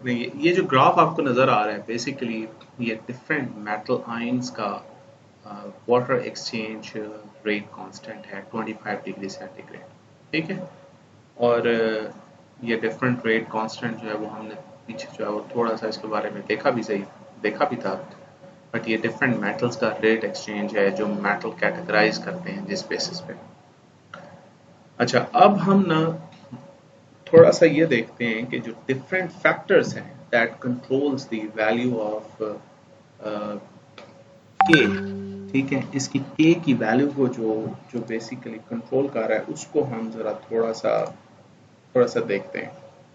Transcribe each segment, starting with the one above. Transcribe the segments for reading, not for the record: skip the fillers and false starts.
नहीं, ये जो ग्राफ आपको नज़र आ रहा है बेसिकली ये डिफरेंट मेटल आयंस का वाटर एक्सचेंज रेट कांस्टेंट है 25 डिग्री सेंटीग्रेड। ठीक है। और ये डिफरेंट रेट कांस्टेंट जो है वो हमने पीछे जो है वो थोड़ा सा इसके बारे में देखा भी था। बट ये डिफरेंट मेटल्स का रेट एक्सचेंज है जो मेटल कैटेगराइज करते हैं जिस बेसिस पे। अच्छा, अब हम ना थोड़ा सा ये देखते हैं कि जो डिफरेंट फैक्टर्स हैं that controls the value of के। ठीक है, इसकी के की वैल्यू को जो जो बेसिकली कंट्रोल कर रहा है उसको हम जरा थोड़ा सा देखते हैं।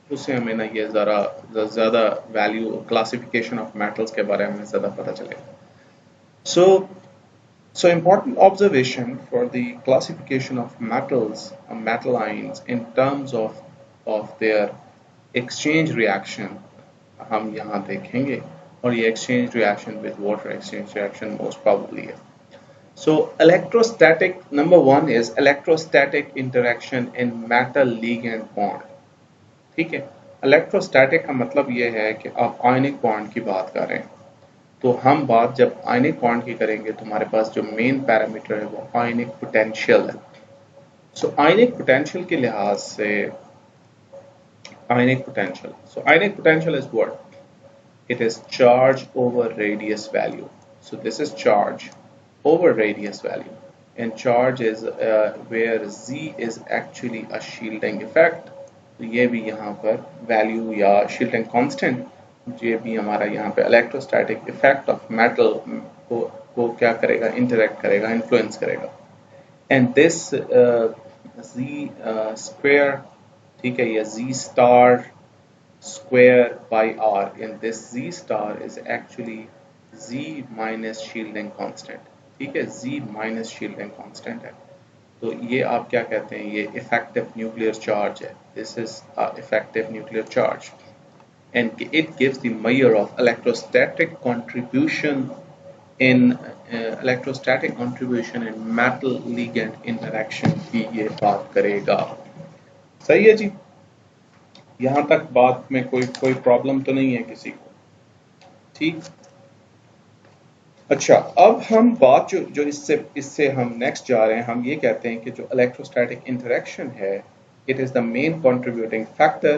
उससे हमें ना ये ज़रा ज़्यादा वैल्यू क्लासिफिकेशन ऑफ मेटल्स के बारे में ज़्यादा पता चलेगा। सो important observation for the classification of metals, metal ions in terms of their exchange reaction हम यहाँ देखेंगे। और ये exchange reaction with water exchange reaction most probably है। So electrostatic, number one is electrostatic interaction in metal ligand bond। ठीक है, electrostatic का मतलब ये है कि आप आयनिक बॉन्ड की बात कर रहे हैं। तो हम बात जब आयनिक बॉन्ड की करेंगे तो हमारे पास जो मेन पैरामीटर है वो आयनिक पोटेंशियल है। सो आयनिक पोटेंशियल के लिहाज से ionic potential is what? It is charge over radius value. So this is charge over radius value, and charge is where Z is actually a shielding effect. तो ये भी यहाँ पर वैल्यू या shielding constant ये भी हमारा यहाँ पे इलेक्ट्रोस्टैटिक इफेक्ट ऑफ मेटल को क्या करेगा, इंटरेक्ट करेगा, इन्फ्लुएंस करेगा। एंड दिस Z स्क्वायर, ठीक है, या Z star square by r in this z star is actually z minus shielding constant। ठीक है, z minus shielding constant है। तो ये आप क्या कहते हैं, ये effective nuclear charge है। This is a effective nuclear charge and it gives the measure of electrostatic contribution in metal ligand interaction की ये बात करेगा। सही है जी, यहाँ तक बात में कोई कोई प्रॉब्लम तो नहीं है किसी को? ठीक। अच्छा, अब हम बात जो जो इससे इससे हम नेक्स्ट जा रहे हैं, हम ये कहते हैं कि जो इलेक्ट्रोस्टैटिक इंटरेक्शन है it is the main contributing factor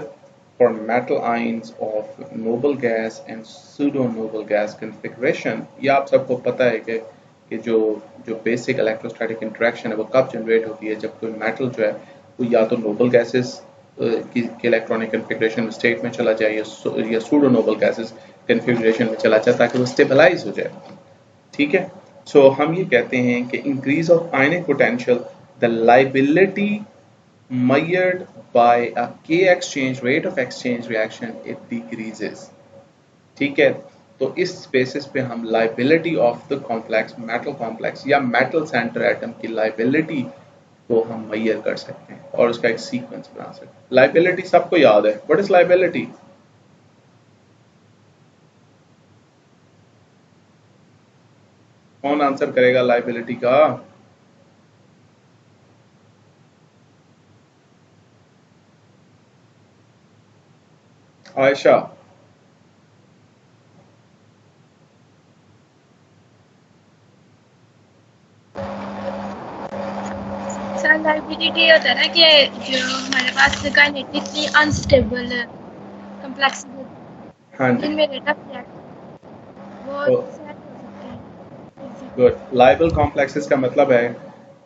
for metal ions of noble gas and pseudo noble gas configuration. ये आप सबको पता है कि जो जो बेसिक इलेक्ट्रोस्टैटिक इंटरेक्शन है वो कब जनरेट होती है, जब कोई मेटल जो है वो या तो नोबल गैसेस की इलेक्ट्रॉनिक कॉन्फ़िगरेशन स्टेट में चला जाए या सूडो नोबल गैसेस कॉन्फ़िगरेशन में चला जाए ताकि वो स्टेबलाइज हो जाए। ठीक है, सो हम ये कहते हैं कि increase of ionic potential the liability measured by a K exchange rate of exchange reaction it decreases। ठीक है, तो इस बेसिस पे हम liability of the complex metal complex या मेटल सेंटर एटम की लाइबिलिटी को हम मेजर कर सकते हैं और उसका एक सीक्वेंस बना सकते हैं। लाइबिलिटी सबको याद है, व्हाट इज लाइबिलिटी? कौन आंसर करेगा लाइबिलिटी का? आयशा। सर लाइबिलिटी होता है ना कि जो हमारे पास काइनेटिकली अनस्टेबल कॉम्प्लेक्स हाँ जी, जिनमें रेट ऑफ वो तो सेट हो सकते हैं। गुड। लाइबल कॉम्प्लेक्सेस का मतलब है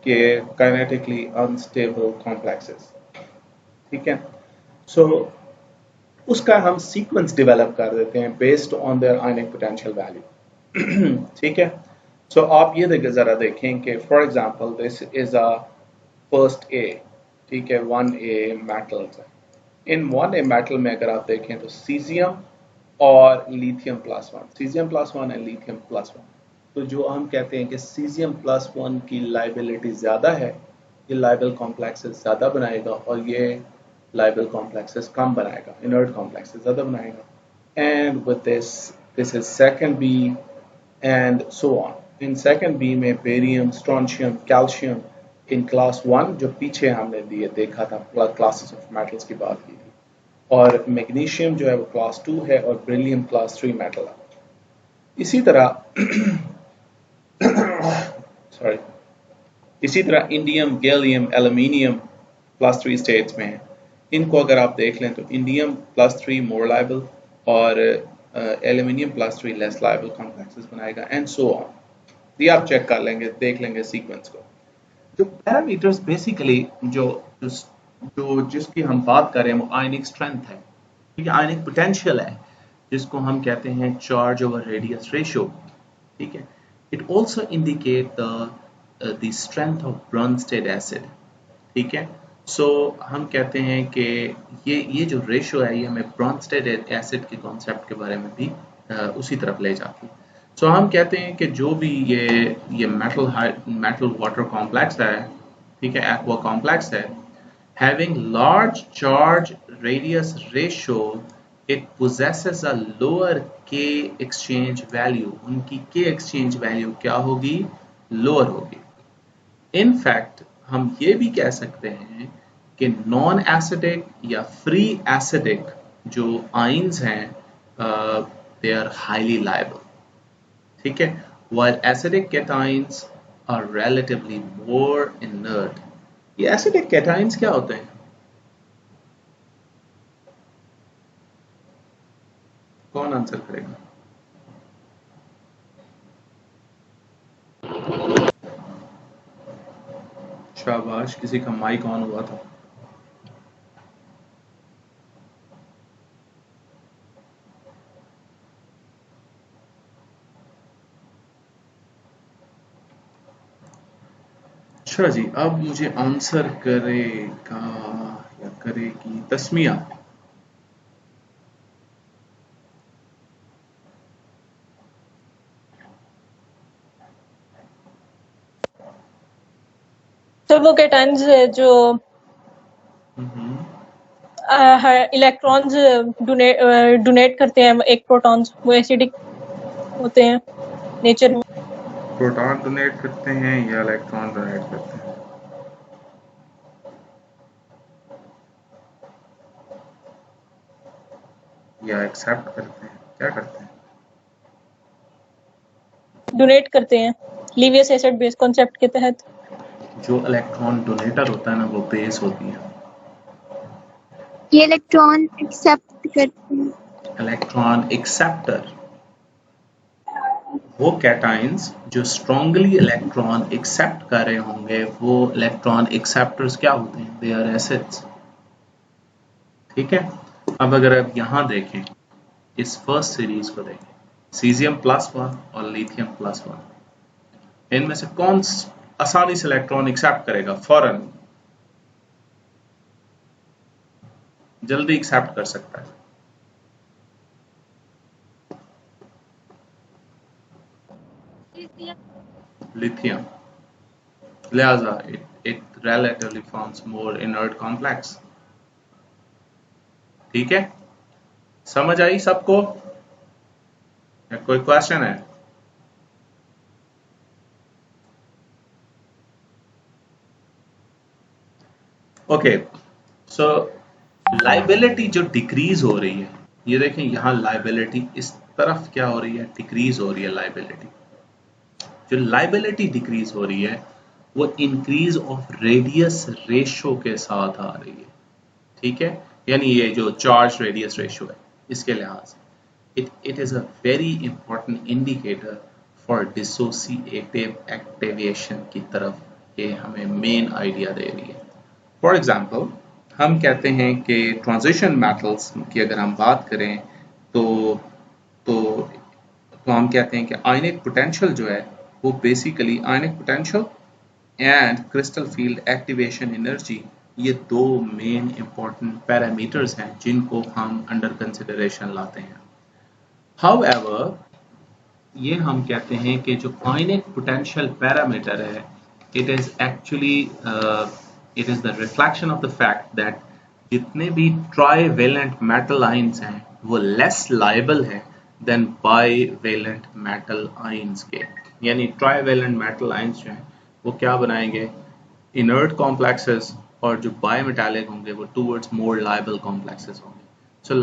कि काइनेटिकली अनस्टेबल कॉम्प्लेक्सेस। ठीक है, सो उसका हम सीक्वेंस डेवलप कर देते हैं based on their ionic potential value. ठीक है, सो आप ये जरा देखें कि for example this is a first A. ठीक है, 1A मेटल्स है। इन 1A मेटल में अगर आप देखें तो सीजियम और lithium plus one, caesium plus one and lithium plus one. तो जो हम कहते हैं कि सीजियम प्लस वन की लाइबिलिटी ज़्यादा है, ये लाइबल कॉम्प्लेक्सेस ज़्यादा बनाएगा और ये लाइबल कॉम्प्लेक्सेस कम बनाएगा, इनर्ट कॉम्प्लेक्सेस ज़्यादा बनाएगा। And with this is second B and so on. In second B में barium, strontium, calcium in class one जो पीछे हमने दिए देखा था क्लासेस ऑफ मेटल्स की बात की थी, और मैग्नीशियम जो है वो क्लास 2 है और बेरिलियम क्लास 3 मेटल है। इसी तरह सॉरी इसी तरह indium, gallium, aluminium class 3 states में है। इनको अगर आप देख लें तो इंडियम प्लस 3 मोर लायबल और aluminium plus 3 less liable complexes बनाएगा एंड सो ऑन। ये आप चेक कर लेंगे, देख लेंगे सीक्वेंस को। जो पैरामीटर्स बेसिकली जो जो जिसकी हम बात कर रहे हैं वो आयनिक स्ट्रेंथ है, ठीक है, आयनिक पोटेंशियल है, जिसको हम कहते हैं चार्ज ओवर रेडियस रेशियो, ठीक है। It also indicate the strength of Bronsted acid, ठीक है। सो हम कहते हैं कि ये जो रेशियो है ये हमें ब्रोंस्टेड एसिड के कॉन्सेप्ट के बारे में भी उसी तरफ ले जाती है। सो हम कहते हैं कि जो भी ये मेटल वाटर कॉम्प्लेक्स है, ठीक है, एक्वा कॉम्प्लेक्स है, having large charge radius ratio, it possesses a lower K exchange value. उनकी K exchange value क्या होगी? lower होगी। In fact, हम ये भी कह सकते हैं कि नॉन एसिडिक या फ्री एसिडिक जो आइंस हैं they are highly liable, ठीक है, while acidic cations are relatively more inert. ये एसिडिक कैटाइंस क्या होते हैं? कौन आंसर करेगा? शाबाश, किसी का माइक ऑन हुआ था। अच्छा जी, अब मुझे आंसर करेगा या करेगी तस्मिया। तो वो कैटायंस जो इलेक्ट्रॉन्स डोनेट करते हैं एक प्रोटॉन्स, वो एसिडिक होते हैं नेचर में। प्रोटॉन डोनेट करते हैं या इलेक्ट्रॉन डोनेट करते हैं? या एक्सेप्ट करते हैं? क्या करते हैं? डोनेट करते हैं लीवियस एसिड बेस कॉन्सेप्ट के तहत। जो इलेक्ट्रॉन डोनेटर होता है ना, वो बेस होती है। ये इलेक्ट्रॉन एक्सेप्ट करते हैं। इलेक्ट्रॉन एक्सेप्टर, वो कैटाइंस जो स्ट्रांगली इलेक्ट्रॉन एक्सेप्ट कर रहे होंगे, वो इलेक्ट्रॉन एक्सेप्टर्स क्या होते हैं? दे आर एसिड्स, ठीक है। अब अगर आप यहां देखें, इस फर्स्ट सीरीज को देखें, सीजियम +1 और लिथियम +1, इनमें से कौन आसानी से इलेक्ट्रॉन एक्सेप्ट करेगा? फौरन जल्दी एक्सेप्ट कर सकता है? लिथियम, लिहाजा it relatively forms more inert complex, ठीक है। समझ आई सबको? या कोई क्वेश्चन है? ओके, सो लाइबिलिटी जो डिक्रीज हो रही है, ये देखें यहाँ लाइबिलिटी इस तरफ क्या हो रही है? डिक्रीज हो रही है लाइबिलिटी। जो लाइबिलिटी डिक्रीज हो रही है वो इंक्रीज ऑफ रेडियस रेशियो के साथ आ रही है, ठीक है। यानी ये जो चार्ज रेडियस रेशियो है, इसके लिहाज से it is a very important indicator for dissociative activation की तरफ ये हमें मेन आइडिया दे रही है। फॉर एग्जाम्पल, हम कहते हैं कि ट्रांजिशन मेटल्स की अगर हम बात करें तो हम कहते हैं कि आयनिक पोटेंशियल जो है वो basically ionic potential and crystal field activation energy, ये दो मेन इंपॉर्टेंट पैरामीटर्स हैं जिनको हम अंडर कंसिडरेशन लाते हैं। हाउएवर, ये हम कहते हैं कि जो आयनिक पोटेंशियल पैरामीटर है, it is actually it is the reflection of the fact that जितने भी ट्राईवेलेंट मेटल आयंस हैं वो लेस लायबल है देन बाईवेलेंट मेटल आयंस के। यानी ट्राईवेलेंट मेटल आयंस जो हैं वो क्या बनाएंगे? इनर्ट कॉम्प्लेक्सेस, और जो बायोमेटालिक होंगे वो टूवर्ड्स मोर लायबल कॉम्प्लेक्सेस होंगे। सो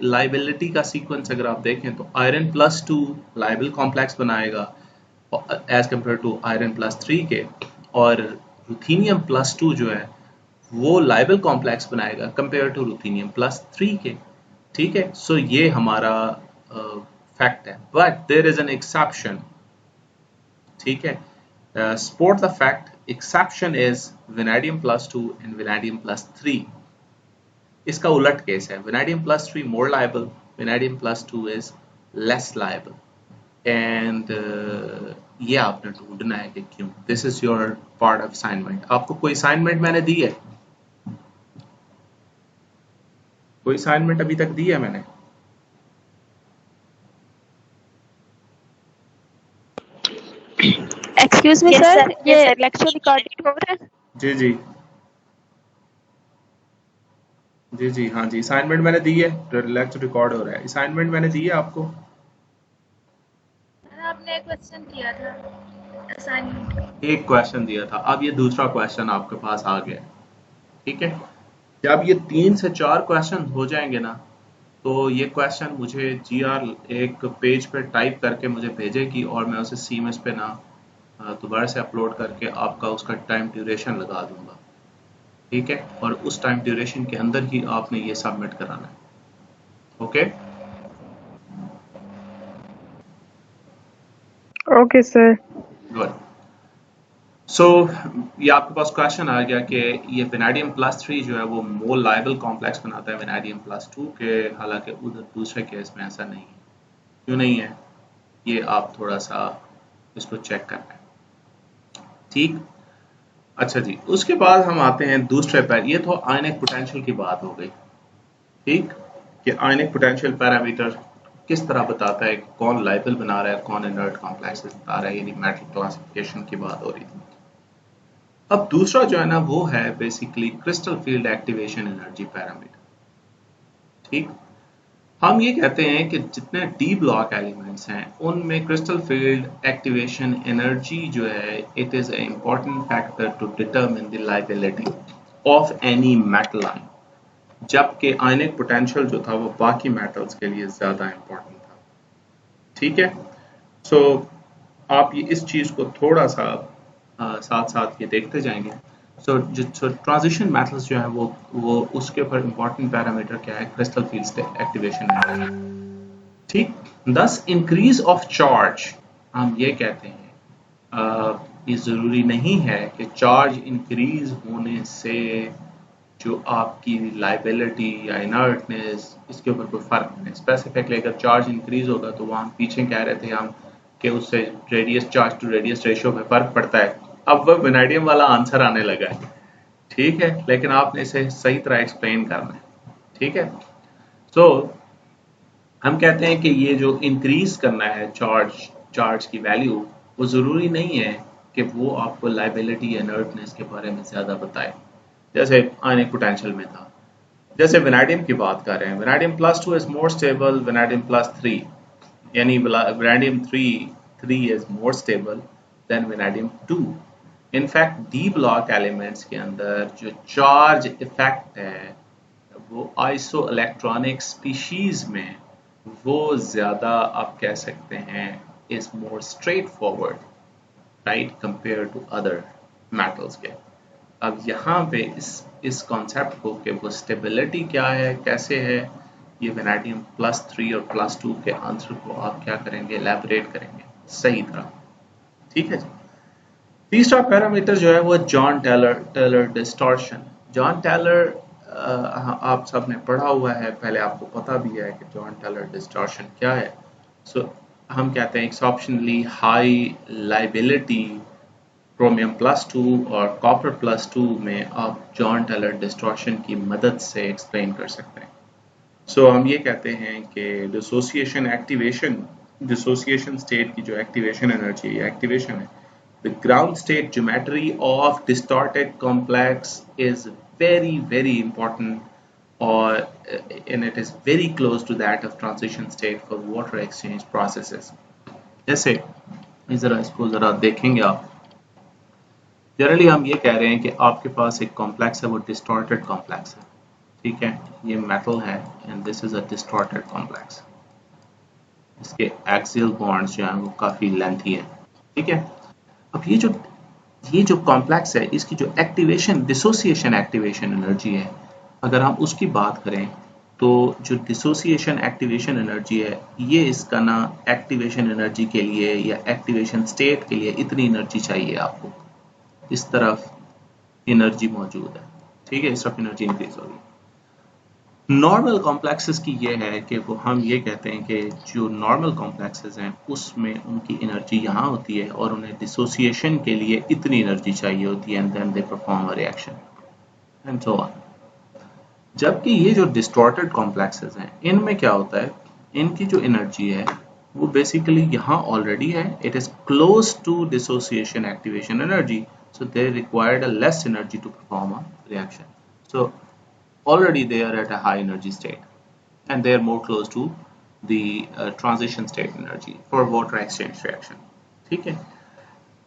लाइबिलिटी का सीक्वेंस अगर आप देखें तो आयरन प्लस 2 लाइबल कॉम्प्लेक्स बनाएगा as compare to iron plus 3 के, और रुथीनियम प्लस 2 जो है वो लाइबल कॉम्प्लेक्स बनाएगा कंपेयर टू रुथीनियम प्लस 3 के। ठीक है, सो ये हमारा फैक्ट है, but there is an exception. ठीक है, support the fact exception is vanadium plus 2 and vanadium plus 3। इसका उलट केस है, vanadium plus 3 more labile, vanadium plus 2 is less liable. And ये आपने ढूंढना है कि क्यों। This is your part of assignment. आपको कोई असाइनमेंट मैंने दी है? कोई असाइनमेंट अभी तक दी है मैंने? Excuse me Yes, sir, sir. ये Yes, sir. लेक्चर रिकॉर्डिंग हो रहा है? जी जी जी जी, हाँ जी, असाइनमेंट मैंने दी है, लेक्चर रिकॉर्ड हो रहा है। असाइनमेंट मैंने दी है आपको। आपने एक क्वेश्चन दिया था असाइनमेंट। एक क्वेश्चन दिया था, अब ये दूसरा क्वेश्चन आपके पास आ गया। ठीक है, जब ये 3 से 4 क्वेश्चन हो जाएंगे ना, तो ये क्वेश्चन मुझे GR एक पेज पे टाइप करके मुझे भेजेगी और मैं उसे CMS पे ना दोबारा से अपलोड करके आपका उसका टाइम ड्यूरेशन लगा दूंगा। ठीक है, और उस टाइम ड्यूरेशन के अंदर ही आपने ये सबमिट कराना है। Okay Okay, sir. गुड। सो ये आपके पास क्वेश्चन आ गया कि ये वेनेडियम प्लस 3 जो है वो मोर लाइबल कॉम्प्लेक्स बनाता है वेनेडियम प्लस 2 के, हालांकि उधर दूसरे केस में ऐसा नहीं है। क्यों नहीं है, ये आप थोड़ा सा इसको चेक करना है। ठीक, अच्छा जी, उसके बाद हम आते हैं दूसरे पर। ये तो आयनिक पोटेंशियल की बात हो गई। ठीक, कि आयनिक पोटेंशियल पैरामीटर किस तरह बताता है कौन लाइबल बना रहा है, कौन इनर्ट कॉम्प्लेक्स बता रहा है, यानी मेटल क्लासिफिकेशन की बात हो रही थी। अब दूसरा जो है ना वो है basically crystal field activation energy parameter. ठीक, हम ये कहते हैं कि जितने डी ब्लॉक एलिमेंट्स हैं उनमें क्रिस्टल फील्ड एक्टिवेशन एनर्जी जो है it is a important factor to determine the lability of any metal ion, जबकि आयनिक पोटेंशियल जो था वो बाकी मेटल्स के लिए ज्यादा इंपॉर्टेंट था। ठीक है, सो आप ये इस चीज को थोड़ा सा साथ साथ ये देखते जाएंगे। सो जो ट्रांजिशन मेटल्स जो है वो उसके ऊपर इंपॉर्टेंट पैरामीटर क्या है, क्रिस्टल फील्ड एक्टिवेशन एनर्जी। ठीक, दस इंक्रीज ऑफ चार्ज हम ये कहते हैं ये जरूरी नहीं है कि चार्ज इंक्रीज होने से जो आपकी लाइबिलिटी या इनर्टनेस इसके ऊपर कोई फर्क नहीं। स्पेसिफिकली अगर चार्ज इंक्रीज होगा तो वहाँ पीछे कह रहे थे हम कि उससे radius charge to radius ratio में फर्क पड़ता है। अब वह वेनेडियम वाला आंसर आने लगा है। ठीक है, लेकिन आपने इसे सही तरह एक्सप्लेन करना है। ठीक है, सो हम कहते हैं कि ये जो इंक्रीज करना है चार्ज की वैल्यू, वो जरूरी नहीं है कि वो आपको लाइबिलिटी इनर्टनेस के बारे में ज्यादा बताए, जैसे आयनिक पोटेंशियल में था। जैसे वेनेडियम की बात कर रहे हैं, vanadium plus 2 is more stable vanadium plus 3, यानी vanadium 3 is more stable then vanadium 2। In fact D block elements के अंदर जो चार्ज इफेक्ट है वो आइसो इलेक्ट्रॉनिक स्पीशीज में वो ज्यादा आप कह सकते हैं is more straight forward right compare to other metals के। अब यहाँ पे इस कॉन्सेप्ट को कि वो स्टेबिलिटी क्या है, कैसे है, ये वेनेडियम प्लस 3 और प्लस 2 के आंसर को आप क्या करेंगे, एलैबोरेट करेंगे सही तरह। ठीक है जी, तीसरा पैरामीटर जो है वो Jahn Taylor distortion. Jahn Teller आप सब ने पढ़ा हुआ है, पहले आपको पता भी है कि जॉन टेलर डिस्टॉर्शन क्या है। सो हम कहते हैं exceptionally high lability chromium plus 2 और कॉपर प्लस 2 में आप जॉन टेलर डिस्टॉर्शन की मदद से एक्सप्लेन कर सकते हैं। सो हम ये कहते हैं कि डिसोसिएशन स्टेट की जो एक्टिवेशन एनर्जी है, एक्टिवेशन है, the ground state geometry of distorted complex is very important and it is very close to that of transition state for water exchange processes। जैसे इसको जरा देखेंगे आप, जनरली हम ये कह रहे हैं कि आपके पास एक कॉम्प्लेक्स है वो डिस्टॉर्टेड कॉम्प्लेक्स है। ठीक है, ये मेटल है and this is a distorted complex. इसके एक्सियल बॉन्ड्स जो हैं वो काफ़ी लेंथी है। ठीक है, अब ये जो कॉम्प्लेक्स है, इसकी जो एक्टिवेशन डिसोसिएशन एक्टिवेशन एनर्जी है, अगर हम उसकी बात करें तो जो डिसोसिएशन एक्टिवेशन एनर्जी है, ये इसका ना एक्टिवेशन एनर्जी के लिए या एक्टिवेशन स्टेट के लिए इतनी एनर्जी चाहिए आपको, इस तरफ एनर्जी मौजूद है। ठीक है, इस तरफ एनर्जी इंक्रीज होगी। नॉर्मल कॉम्प्लेक्सेस की ये है कि वो हम ये कहते हैं कि जो नॉर्मल कॉम्प्लेक्सेस हैं उसमें उनकी एनर्जी यहाँ होती है और उन्हें डिसोसिएशन के लिए इतनी एनर्जी चाहिए होती है and then they perform a reaction and so on. जबकि ये जो डिस्टॉर्टेड कॉम्प्लेक्सेस हैं, इनमें क्या होता है, इनकी जो एनर्जी है वो बेसिकली यहाँ ऑलरेडी है, it is close to dissociation activation energy, so they required a less energy to perform a reaction. So already they are at a high energy state and they are more close to the transition state energy for water exchange reaction. ठीक है,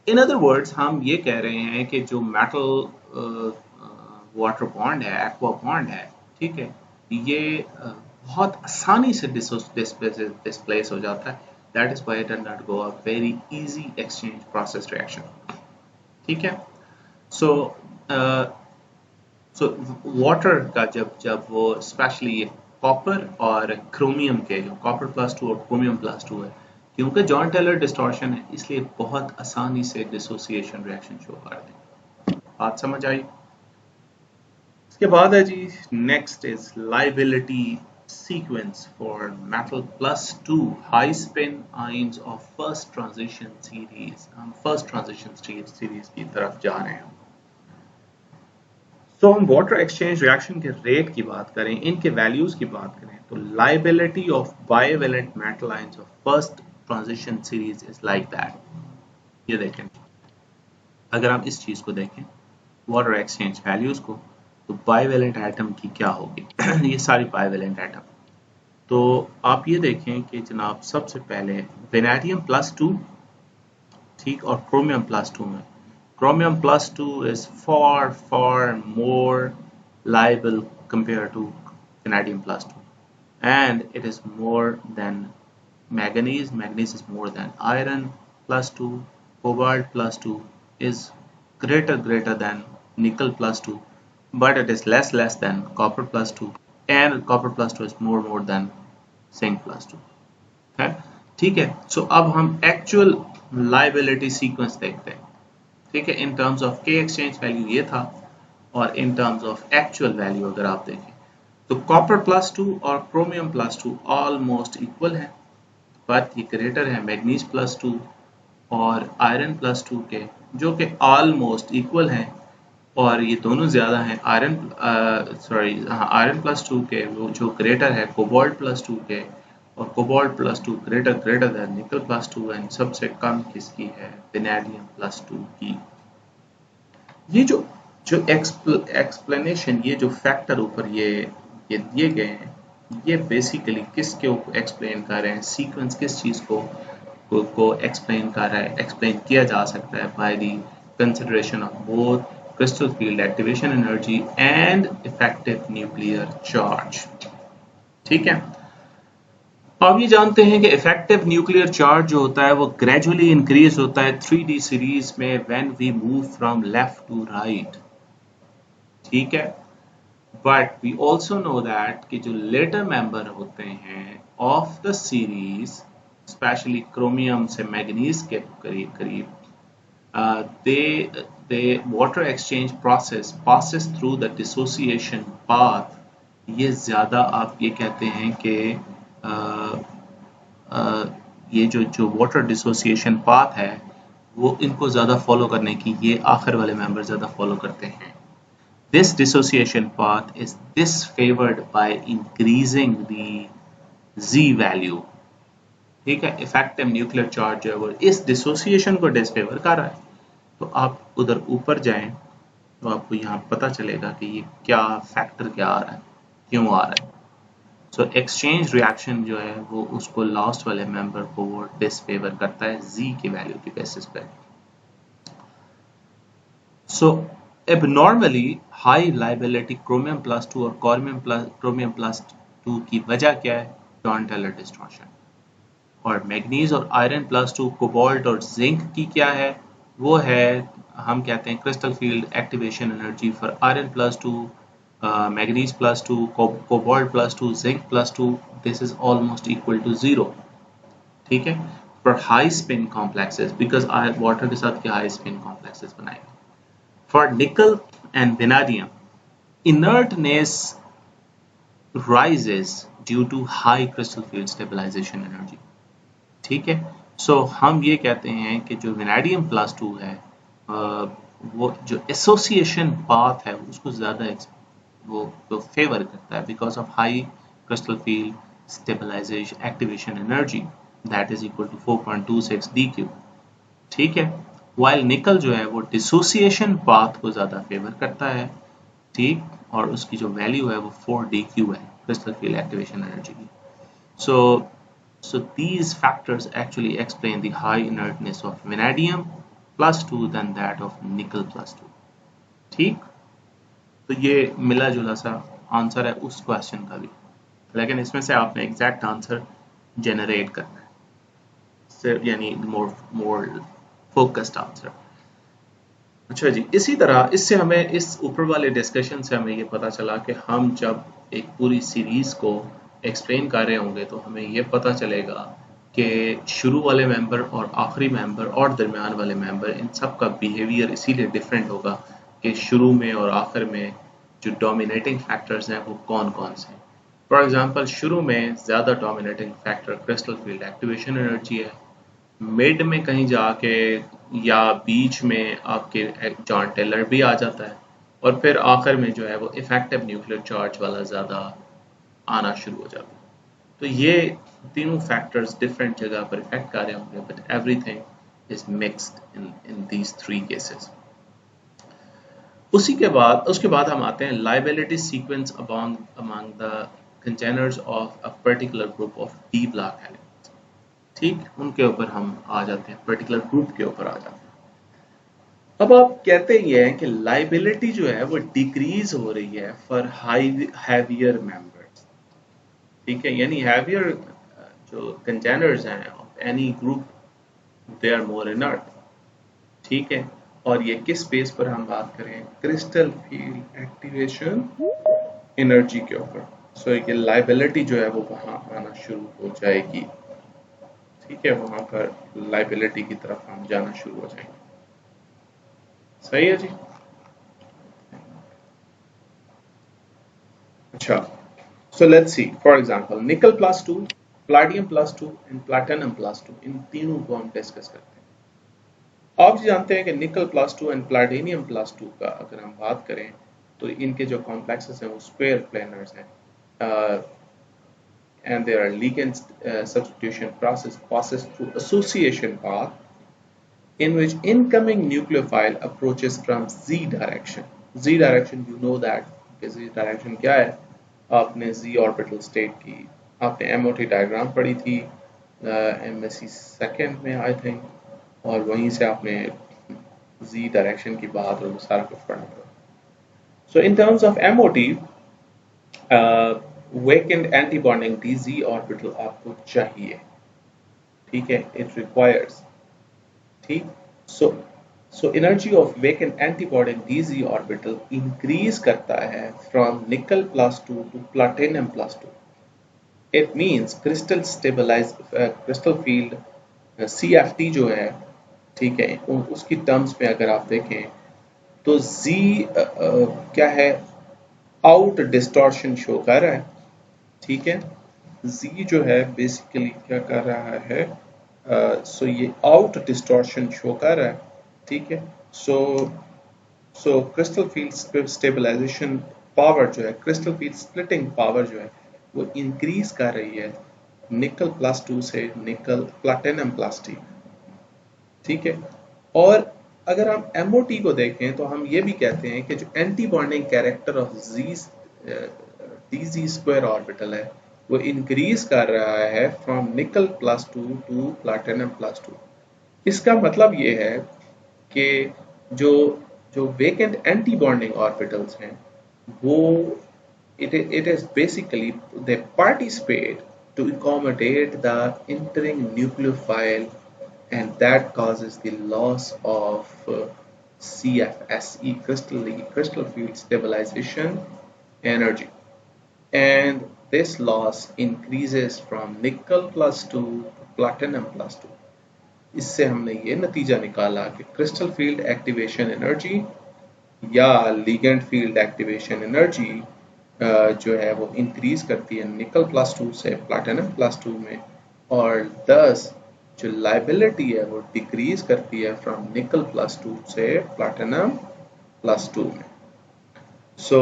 in other words हम ये कह रहे हैं कि जो metal water bond है, एक्वा बॉन्ड है, ठीक है, ये बहुत आसानी से डिस्प्लेस हो जाता है। That is why it undergo a very easy exchange process reaction. ठीक है, सो वाटर का जब वो स्पेशली कॉपर और क्रोमियम के, जो कॉपर +2 और क्रोमियम +2 है, क्योंकि जॉन टेलर डिस्टॉर्शन है इसलिए बहुत आसानी से डिसोसिएशन रिएक्शन शो करते हैं। बात समझ आई? इसके बाद है जी, next is lability sequence for metal +2 high spin ions of first transition series. हम फर्स्ट ट्रांजिशन सीरीज की तरफ जा रहे हैं। तो हम वाटर एक्सचेंज रिएक्शन के रेट की बात करें, इनके वैल्यूज की बात करें, तो lability of bivalent metal ions of first transition series is like that. ये देखें, अगर हम इस चीज को देखें वाटर एक्सचेंज वैल्यूज को, तो बाइवेलेंट एटम की क्या होगी ये सारी बाइवेलेंट एटम। तो आप ये देखें कि जनाब सबसे पहले वेनेडियम +2, ठीक, और क्रोमियम +2 में chromium +2 is far more liable compared to vanadium +2, and it is more than manganese. Manganese is more than iron +2. Cobalt +2 is greater than nickel +2, but it is less than copper +2, and copper +2 is more than zinc +2 है। ठीक है, सो अब हम actual liability sequence देखते हैं। ठीक है, in terms of के एक्सचेंज वैल्यू ये था, और in terms of actual value अगर आप देखें तो कॉपर +2 और क्रोमियम +2 ऑलमोस्ट इक्वल है, बट ये ग्रेटर है मैग्नीज +2 और आयरन +2 के, जो कि ऑलमोस्ट इक्वल हैं, और ये दोनों ज्यादा हैं आयरन +2 के, वो जो ग्रेटर है कोबाल्ट +2 के, और कोबाल्ट +2 ग्रेटर देन निकल +2, एंड सबसे कम किसकी है, वेनेडियम +2 की। ये जो एक्सप्लेनेशन, ये जो फैक्टर ऊपर ये दिए गए हैं, ये बेसिकली किसके ऊपर एक्सप्लेन कर रहे हैं, सीक्वेंस किस चीज को एक्सप्लेन कर रहा है, एक्सप्लेन किया जा सकता है by the consideration of both crystal field activation energy and effective nuclear charge. ठीक है, अब ये जानते हैं कि इफेक्टिव न्यूक्लियर चार्ज जो होता है वो ग्रेजुअली इंक्रीज होता है 3D सीरीज में when we move from left to right. ठीक है, but we also know that कि जो लेटर मेंबर होते हैं of the series, especially chromium से मैग्नीज के करीब they water exchange process passes through the dissociation path। ये ज्यादा आप ये कहते हैं कि ये जो वाटर डिसोसिएशन पाथ है वो इनको ज्यादा फॉलो करने की ये आखिर वाले मेंबर ज्यादा फॉलो करते हैं। This dissociation path is disfavored by increasing the Z value. ठीक है, इफेक्टिव न्यूक्लियर चार्ज जो है वो इस डिसोसिएशन को डिसफेवर कर रहा है। तो आप उधर ऊपर जाएं तो आपको यहाँ पता चलेगा कि ये क्या फैक्टर क्या आ रहा है, क्यों आ रहा है। सो एक्सचेंज रिएक्शन जो है वो उसको लास्ट वाले मेंबर को वो डिसफेवर करता है Z की वैल्यू की बेसिस पे। So abnormally high lability chromium plus 2 और क्रोमियम प्लस 2 की वजह क्या है? John Taylor distortion. और मैग्नीज और आयरन प्लस 2, कोबाल्ट और जिंक की क्या है? वो है, हम कहते हैं crystal field activation energy for iron plus 2, manganese plus 2, cobalt plus 2, zinc plus 2, this is almost equal to 0। ठीक है, for high spin complexes, because water के साथ क्या हाई स्पिन कॉम्प्लेक्सेस बनाएंगे। फॉर निकल and vanadium, inertness rises due to high crystal field stabilization energy। ठीक है, सो हम ये कहते हैं कि जो वेनेडियम प्लस 2 है, वो जो एसोसिएशन पाथ है उसको ज़्यादा वो फेवर करता है because of high crystal field stabilisation activation energy that is equal to 4.26 DQ। ठीक है, वाइल निकल जो है वो डिसोसिएशन पाथ को ज़्यादा फेवर करता है। ठीक, और उसकी जो वैल्यू है वो 4 DQ है क्रिस्टल फील्ड एक्टिवेशन एनर्जी की। So these factors actually explain the high inertness of vanadium plus 2 than that of nickel plus 2। ठीक, तो ये मिला जुला सा आंसर है उस क्वेश्चन का भी, लेकिन इसमें से आपने एग्जैक्ट आंसर जनरेट करना है, सिर्फ यानी मोर फोकस्ड आंसर। अच्छा जी, इसी तरह इससे हमें इस ऊपर वाले डिस्कशन से हमें ये पता चला कि हम जब एक पूरी सीरीज को एक्सप्लेन कर रहे होंगे तो हमें ये पता चलेगा कि शुरू वाले मेंबर और आखिरी मेंबर और दरमियान वाले मेंबर, इन सब का बिहेवियर इसीलिए डिफरेंट होगा कि शुरू में और आखिर में जो डोमिनेटिंग फैक्टर्स हैं वो कौन कौन से हैं। फॉर एग्जांपल, शुरू में ज़्यादा dominating factor crystal field activation energy है, मिड में कहीं जाके या बीच में आपके जॉन टेलर भी आ जाता है, और फिर आखिर में जो है वो इफेक्टिव न्यूक्लियर चार्ज वाला ज़्यादा आना शुरू हो जाता है। तो ये तीनों फैक्टर्स डिफरेंट जगह पर इफेक्ट कर रहे होंगे, but everything is mixed in these three cases. उसके बाद हम आते हैं liability sequence among the containers of a particular group of D block elements. ठीक, उनके ऊपर हम आ जाते हैं, पर्टिकुलर ग्रुप के ऊपर आ जाते हैं। अब आप कहते ये हैं कि लाइबिलिटी जो है वो डिक्रीज हो रही है फॉर हैवियर मेंबर्स। ठीक है, यानी हैवियर जो कंटेनर्स हैं of any group, they are more inert. ठीक है, और ये किस बेस पर हम बात करें? क्रिस्टल फील्ड एक्टिवेशन एनर्जी के ऊपर। सो ये लाइबिलिटी जो है वो वहां आना शुरू हो जाएगी। ठीक है, वहां पर लाइबिलिटी की तरफ हम जाना शुरू हो जाएंगे। सही है जी। अच्छा, so let's see for example nickel plus 2, platinum plus 2 and platinum plus 2, इन तीनों को हम डिस्कस करते हैं। आप जानते हैं कि nickel plus 2 and platinum plus 2 का अगर हम बात करें तो इनके जो कॉम्प्लेक्सेस हैं वो स्क्वायर प्लेनर्स हैं, and there are ligand substitution process passes through association path in which incoming nucleophile approaches from Z direction. Z direction, you know that Z direction क्या है? आपने Z orbital state की आपने MOT diagram पढ़ी थी MSc second में I think, और वहीं से आपने Z डायरेक्शन की बात और सारा कुछ पढ़ा था। So in terms of MOT, vacant antibonding DZ orbital आपको चाहिए। ठीक है, it requires। ठीक, so energy of vacant antibonding DZ orbital increase करता है from nickel plus 2 to platinum plus 2। It means crystal field CFT जो है, ठीक है, उसकी टर्म्स में अगर आप देखें तो Z क्या है? आउट डिस्टॉर्शन शो कर रहा है। ठीक है, Z जो है बेसिकली क्या कर रहा है? सो ये आउट डिस्टॉर्शन शो कर रहा है। ठीक है, सो क्रिस्टल फील्ड स्टेबलाइजेशन पावर जो है, क्रिस्टल फील्ड स्प्लिटिंग पावर जो है वो इंक्रीज कर रही है निकल प्लस 2 से निकल प्लैटिनम प्लस 2। ठीक है, और अगर हम MOT को देखें तो हम ये भी कहते हैं कि जो anti bonding character of DZ square orbital है वो इंक्रीज कर रहा है from nickel plus 2 to platinum plus 2। इसका मतलब ये है कि जो जो वेकेंट एंटी बॉन्डिंग ऑर्बिटल्स हैं वो it is basically they participate to accommodate the entering nucleophile, and that causes the loss of CFSE crystal field stabilization energy, and this loss increases from nickel plus 2 to platinum plus 2. इससे हमने ये नतीजा निकाला कि crystal field activation energy या ligand field activation energy जो है वो इंक्रीज करती है निकल प्लस 2 से प्लैटिनम प्लस 2 में, और दस जो लाइबिलिटी है वो डिक्रीज करती है फ्रॉम निकल प्लस 2 से प्लैटिनम प्लस 2 में। सो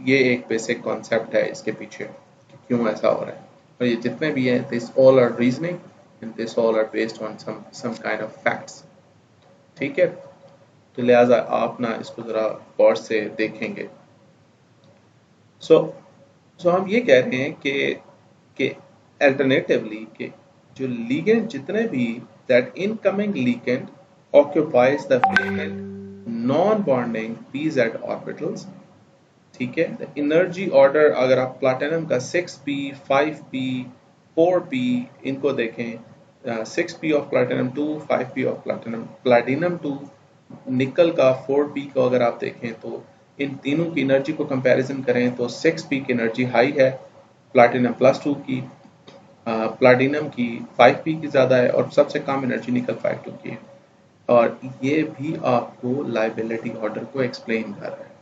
ये एक बेसिक कॉन्सेप्ट है इसके पीछे कि क्यों ऐसा हो रहा है, और ये जितने भी हैं this all are reasoning and this all are based on some kind of facts. ठीक है, तो लिहाजा आप ना इसको ज़रा गौर से देखेंगे। सो हम ये कह रहे हैं कि अल्टरनेटिवली कि जो लिगेंड जितने भी that incoming ligand occupies the vacant non bonding pz orbitals. ठीक है, द एनर्जी ऑर्डर अगर आप प्लैटिनम का 6p 5p 4p इनको देखें, 6p of platinum 2 5p of platinum 2, निकल का 4p को अगर आप देखें तो इन तीनों की एनर्जी को कंपैरिजन करें तो 6p की एनर्जी हाई है, प्लैटिनम प्लस 2 की, प्लैटिनम की 5p की ज़्यादा है, और सबसे कम एनर्जी निकल 5 2 की है। और ये भी आपको लाइबिलिटी ऑर्डर को एक्सप्लेन कर रहा है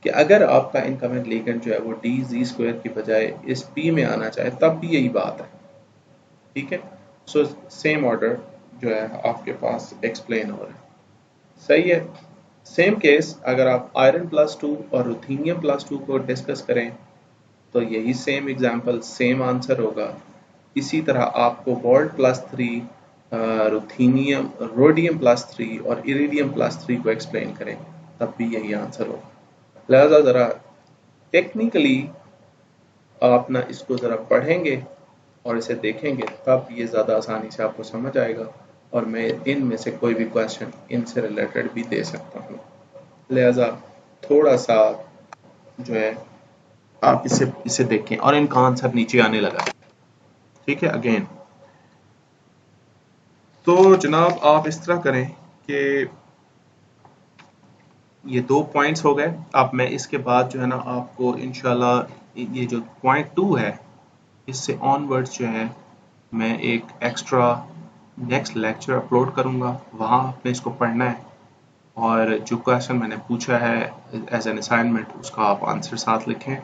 कि अगर आपका इनकमिंग लिगेंड जो है वो dz² की बजाय इस p में आना चाहे तब भी यही बात है। ठीक है, सो सेम ऑर्डर जो है आपके पास एक्सप्लेन हो रहा है। सही है। सेम केस अगर आप आयरन प्लस 2 और रुथेनियम प्लस 2 को डिस्कस करें तो यही सेम एग्जांपल सेम आंसर होगा। इसी तरह आपको bolt plus 3 ruthenium rhodium plus 3 और इरिडियम प्लस 3 को एक्सप्लेन करें तब भी यही आंसर होगा। लिहाजा ज़रा टेक्निकली आप ना इसको ज़रा पढ़ेंगे और इसे देखेंगे तब ये ज़्यादा आसानी से आपको समझ आएगा, और मैं इनमें से कोई भी क्वेश्चन इनसे रिलेटेड भी दे सकता हूँ। लिहाजा थोड़ा सा जो है आप इसे देखें, और इनका आंसर नीचे आने लगा। ठीक है, अगेन तो जनाब आप इस तरह करें कि ये 2 पॉइंट्स हो गए। अब मैं इसके बाद जो है ना आपको इंशाल्लाह ये जो पॉइंट 2 है इससे ऑनवर्ड्स जो है मैं एक एक्स्ट्रा नेक्स्ट लेक्चर अपलोड करूंगा, वहाँ आपने इसको पढ़ना है, और जो क्वेश्चन मैंने पूछा है एज एन असाइनमेंट उसका आप आंसर साथ लिखें।